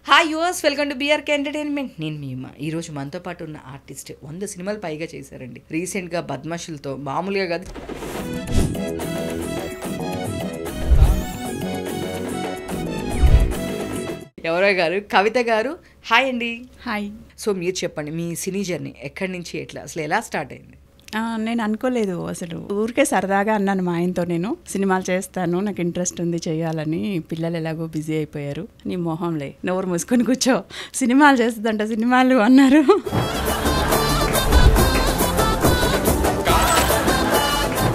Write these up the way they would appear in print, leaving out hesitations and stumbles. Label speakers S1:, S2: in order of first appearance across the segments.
S1: Hi yours, welcome to BRK entertainment. నేను మీ అమ్మ. ఈరోజు మనతో పాటు ఉన్న ఆర్టిస్ట్ 100 సినిమాలు పైగా చేశారండి. రీసెంట్గా బద్మాషులతో మామూలుగా కాదు, ఎవరో గారు కవిత గారు. హాయ్ అండి.
S2: హాయ్.
S1: సో మీరు చెప్పండి, మీ సినీ జర్నీ ఎక్కడి నుంచి ఎట్లా అసలు ఎలా స్టార్ట్ అయింది?
S2: నేను అనుకోలేదు, అసలు ఊరికే సరదాగా అన్నాను మా ఆయనతో, నేను సినిమాలు చేస్తాను, నాకు ఇంట్రెస్ట్ ఉంది చేయాలని. పిల్లలు ఎలాగో బిజీ అయిపోయారు. నీ మొహంలే, నోరు మూసుకొని కూర్చో, సినిమాలు చేస్తుందంట సినిమాలు అన్నారు.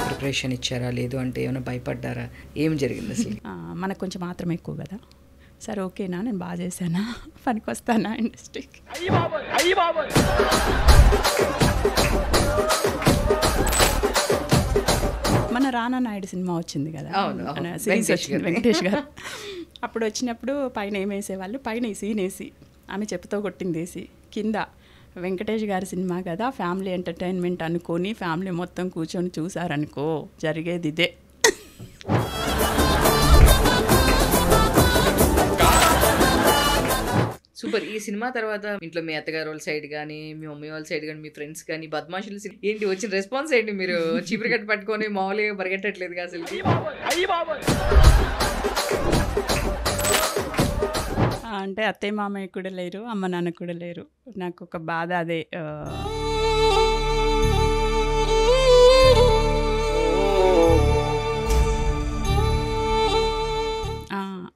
S1: ప్రిపరేషన్ ఇచ్చారా, లేదు అంటే ఏమైనా భయపడ్డారా, ఏం జరిగింది అసలు?
S2: మనకు కొంచెం మాత్రం ఎక్కువ కదా. సరే ఓకేనా, నేను బాగా చేశానా, పనికి వస్తానా ఇండస్ట్రీకి. మన రానా నాయుడు సినిమా వచ్చింది కదా, సిరీస్ వచ్చింది, వెంకటేష్ గారు. అప్పుడు వచ్చినప్పుడు పైన ఏమేసేవాళ్ళు, పైన ఈ సీన్ వేసి ఆమె చెప్పుతో కొట్టింది వేసి, కింద వెంకటేష్ గారి సినిమా కదా, ఫ్యామిలీ ఎంటర్టైన్మెంట్ అనుకొని ఫ్యామిలీ మొత్తం కూర్చొని చూసారనుకో, జరిగేది ఇదే.
S1: సూపర్. ఈ సినిమా తర్వాత ఇంట్లో మీ అత్తగారు వాళ్ళ సైడ్ కానీ, మీ మమ్మీ వాళ్ళ సైడ్ కానీ, మీ ఫ్రెండ్స్ కానీ బద్మాషులు ఏంటి వచ్చిన రెస్పాన్స్ ఏంటి? మీరు చీపురు కట్ట పట్టుకొని మామూలుగా పరిగెట్టట్లేదు అసలు.
S2: అంటే అత్తయ్య మామయ్య కూడా లేరు, అమ్మ నాన్న కూడా లేరు. నాకు ఒక బాధ అదే.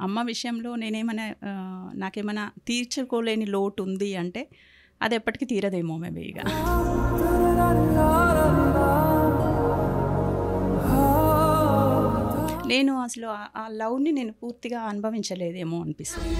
S2: అమ్మ విషయంలో నేనేమైనా నాకేమైనా తీర్చుకోలేని లోటు ఉంది అంటే అది ఎప్పటికీ తీరదేమో మేబీ. ఇక నేను అసలు ఆ లవ్ని నేను పూర్తిగా అనుభవించలేదేమో అనిపిస్తుంది.